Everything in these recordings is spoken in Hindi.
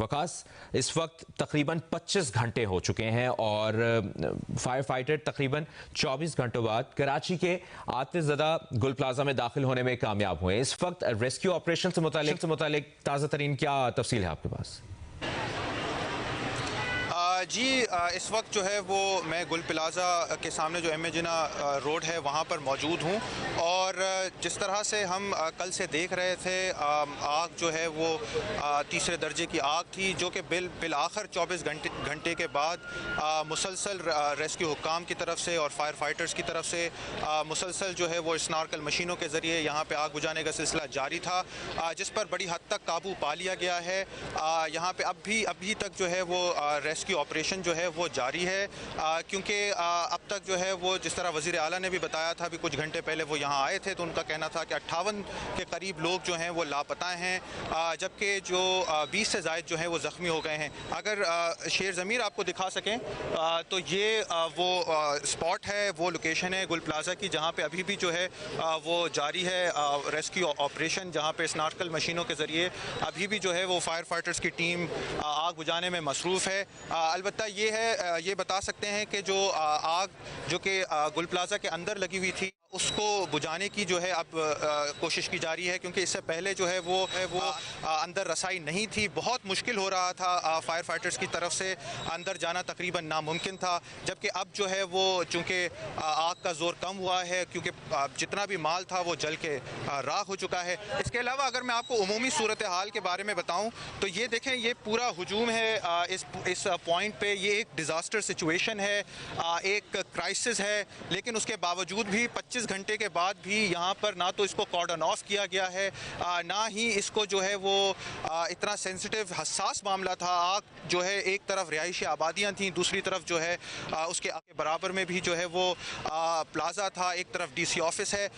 वकास, इस वक्त तकरीबन 25 घंटे हो चुके हैं और फायर फाइटर तकरीबन 24 घंटों बाद कराची के आतिशज़दा गुल प्लाजा में दाखिल होने में कामयाब हुए। इस वक्त रेस्क्यू ऑपरेशन से मुतालिक ताज़ा तरीन क्या तफसील है आपके पास? जी, इस वक्त जो है वो मैं गुल प्लाज़ा के सामने जो एम ए जिना रोड है वहाँ पर मौजूद हूँ और जिस तरह से हम कल से देख रहे थे आग जो है वो तीसरे दर्जे की आग थी जो कि बिल आखिर 24 घंटे के बाद मुसलसल रेस्क्यू हुक्काम की तरफ से और फायर फाइटर्स की तरफ से मुसलसल जो है वो स्नार्कल मशीनों के ज़रिए यहाँ पे आग बुझाने का सिलसिला जारी था, जिस पर बड़ी हद तक काबू पा लिया गया है। यहाँ पे अभी तक जो है वो रेस्क्यू ऑपरेशन जो है वो जारी है, क्योंकि अब तक जो है वो जिस तरह वज़ीर आला ने भी बताया था, अभी कुछ घंटे पहले वो यहाँ आए थे तो उनका कहना था कि 58 के करीब लोग जो हैं वो लापता हैं, जबकि जो 20 से ज़ायद जो हैं वो ज़ख्मी हो गए हैं। अगर शेर ज़मीर आपको दिखा सकें तो ये वो स्पॉट है, वो लोकेशन है गुल प्लाज़ा की जहाँ पे अभी भी जो है वो जारी है रेस्क्यू ऑपरेशन, जहाँ पे स्नार्कल मशीनों के ज़रिए अभी भी जो है वो फायर फाइटर्स की टीम आग बुझाने में मसरूफ़ है। अलबत्ता ये बता सकते हैं कि जो आग जो कि गुल प्लाज़ा के अंदर लगी हुई थी उसको बुझाने की जो है अब कोशिश की जा रही है, क्योंकि इससे पहले जो है वो अंदर रसाई नहीं थी, बहुत मुश्किल हो रहा था फायर फाइटर्स की तरफ से अंदर जाना तकरीबन नामुमकिन था। जबकि अब जो है वो चूँकि आग का ज़ोर कम हुआ है, क्योंकि जितना भी माल था वो जल के राख हो चुका है। इसके अलावा अगर मैं आपको उमूमी सूरत हाल के बारे में बताऊँ तो ये देखें, ये पूरा हुजूम है इस पॉइंट पे, ये एक डिज़ास्टर सिचुएशन है, एक क्राइसिस है, लेकिन उसके बावजूद भी 25 घंटे के बाद भी यहाँ पर ना तो इसको कॉर्डन ऑफ किया गया है, ना ही इसको जो है वो इतना सेंसिटिव हसास मामला था। आग जो है एक तरफ रिहायशी आबादियाँ थीं, दूसरी तरफ जो है उसके आगे बराबर में भी जो है वो प्लाज़ा था, एक तरफ DC ऑफिस है,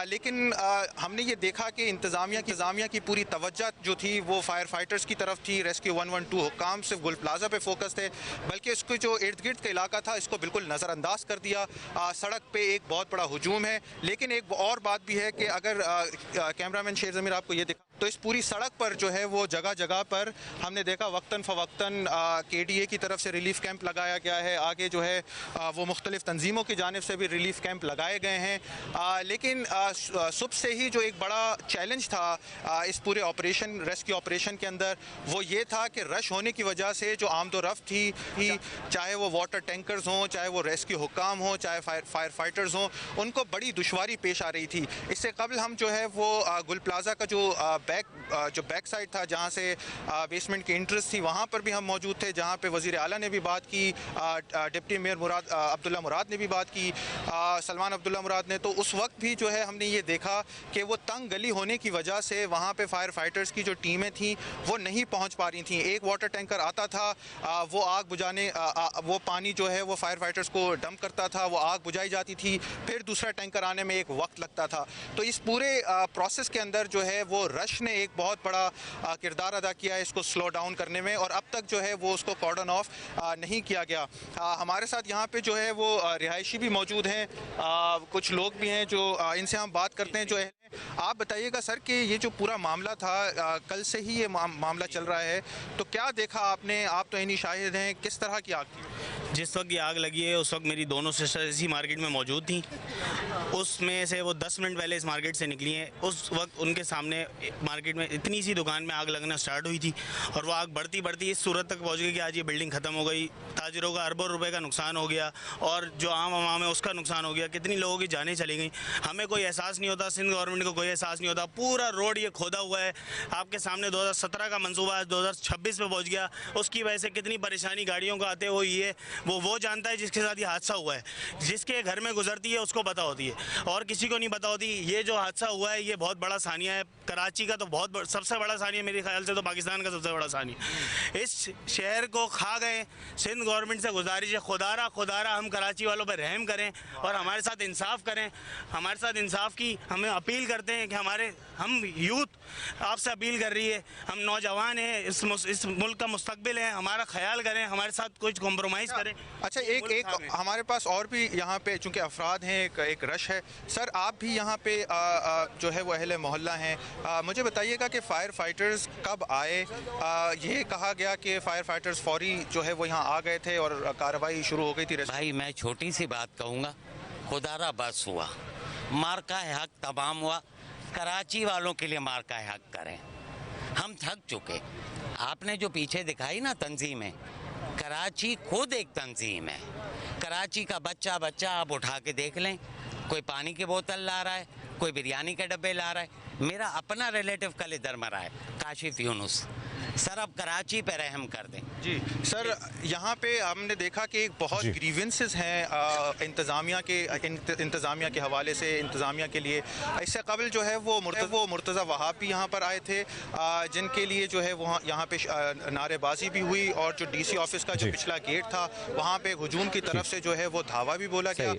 लेकिन हमने ये देखा कि इंतज़ामिया की पूरी तवज्जो जो थी वो फायर फाइटर्स की तरफ थी। रेस्क्यू 112 हुक्काम सिर्फ गुल प्लाज़ा पे फोकस थे, बल्कि इसको जो इर्द गिर्द का इलाका था इसको बिल्कुल नज़रअंदाज कर दिया। सड़क पे एक बहुत बड़ा हुजूम है, लेकिन एक और बात भी है कि अगर कैमरामैन शेर ज़मीर आपको ये दिखा तो इस पूरी सड़क पर जो है वो जगह जगह पर हमने देखा वक्तन फ़वक्तन KDA की तरफ से रिलीफ कैंप लगाया गया है, आगे जो है वो मुख्तलिफ़ तंजीमों की जानिब से भी रिलीफ कैंप लगाए गए हैं। लेकिन सुबह से ही जो एक बड़ा चैलेंज था इस पूरे रेस्क्यू ऑपरेशन के अंदर वो ये था कि रश होने की वजह से जो आमदोरफ्त थी, चाहे वो वाटर टैंकर्स हों, चाहे वो रेस्क्यू हुक्काम हों, चाहे फायर फाइटर्स हों, उनको बड़ी दुश्वारी पेश आ रही थी। इससे कबल हम जो है वो गुल प्लाज़ा का जो बैक साइड था, जहाँ से बेसमेंट की इंट्रेंस थी, वहाँ पर भी हम मौजूद थे, जहाँ पे वज़ीर आला ने भी बात की, डिप्टी मेयर अब्दुल्ला मुराद ने भी बात की, सलमान अब्दुल्ला मुराद ने। तो उस वक्त भी जो है हमने ये देखा कि वो तंग गली होने की वजह से वहाँ पे फायर फाइटर्स की जो टीमें थीं वो नहीं पहुँच पा रही थीं। एक वाटर टैंकर आता था, वो आग बुझाने वो पानी जो है वो फायर फाइटर्स को डंप करता था, वो आग बुझाई जाती थी, फिर दूसरा टैंकर आने में एक वक्त लगता था। तो इस पूरे प्रोसेस के अंदर जो है वो रश ने एक बहुत बड़ा किरदार अदा किया है इसको स्लो डाउन करने में, और अब तक जो है वो उसको कॉर्डन ऑफ नहीं किया गया। हमारे साथ यहाँ पे जो है वो रिहायशी भी मौजूद हैं, कुछ लोग भी हैं जो इनसे हम बात करते हैं। जो है आप बताइएगा सर कि ये जो पूरा मामला था कल से ही ये मामला चल रहा है, तो क्या देखा आपने? आप तो इन्हीं शाहिद हैं, किस तरह की आग थी? जिस वक्त ये आग लगी है उस वक्त मेरी दोनों सिस्टर्स इसी मार्केट में मौजूद थी। उसमें से वो 10 मिनट पहले इस मार्केट से निकली हैं। उस वक्त उनके सामने मार्केट में इतनी सी दुकान में आग लगना स्टार्ट हुई थी और वो आग बढ़ती इस सूरत तक पहुंच गई कि आज ये बिल्डिंग ख़त्म हो गई, ताजिरों का अरबों रुपए का नुकसान हो गया और जो आम आवाम है उसका नुकसान हो गया, कितनी लोगों की जानें चली गई। हमें कोई एहसास नहीं होता, सिंध गवर्नमेंट को कोई एहसास नहीं होता। पूरा रोड ये खोदा हुआ है, आपके सामने 2017 का मंसूबा 2026 में पहुँच गया। उसकी वजह से कितनी परेशानी गाड़ियों का आते हुए ये वो जानता है जिसके साथ ये हादसा हुआ है, जिसके घर में गुजरती है उसको पता होती है और किसी को नहीं पता होती। ये जो हादसा हुआ है ये बहुत बड़ा सानिया है, कराची का तो सबसे बड़ा सानिया, मेरे ख्याल से तो पाकिस्तान का सबसे बड़ा सानिया। इस शहर को खा गए। सिंध गवर्नमेंट से गुजारिश है, खुदारा हम कराची वालों पर रहम करें और हमारे साथ इंसाफ करें। हमारे साथ इंसाफ की हमें अपील करते हैं कि हम यूथ आपसे अपील कर रही है, हम नौजवान हैं, इस मुल्क का मुस्तकबिल है, हमारा ख्याल करें, हमारे साथ कुछ कॉम्प्रोमाइज़ करें। दें। अच्छा, एक हमारे पास और भी यहाँ पे चूंकि अफराद हैं, एक रश है। सर, आप भी यहाँ पे जो है वो अहले मोहल्ला हैं, मुझे बताइएगा कि फायर फाइटर्स कब आए? ये कहा गया कि फायर फाइटर्स फौरी जो है वो यहाँ आ गए थे और कार्रवाई शुरू हो गई थी। भाई मैं छोटी सी बात कहूँगा, खुदारा बस हुआ, मार का हक तमाम हुआ। कराची वालों के लिए मार का हक करें, हम थक चुके। आपने जो पीछे दिखाई ना तंजीमें, कराची खुद एक तंजीम है। कराची का बच्चा बच्चा आप उठा के देख लें, कोई पानी की बोतल ला रहा है, कोई बिरयानी के डब्बे ला रहा है। मेरा अपना रिलेटिव कल इधर मरा है, काशिफ यूनुस। सर अब कराची पे रहम कर दें। जी सर, यहाँ पे हमने देखा कि एक बहुत ग्रीवेंसेस हैं इंतज़ामिया के हवाले से, इंतज़ामिया के लिए। इससे कबल जो है वो मुर्तज़ा वहाब भी यहाँ पर आए थे, जिनके लिए जो है वहाँ यहाँ पे नारेबाजी भी हुई और जो DC ऑफिस का जो पिछला गेट था वहाँ पे हुजूम की तरफ से जो है वो धावा भी बोला गया।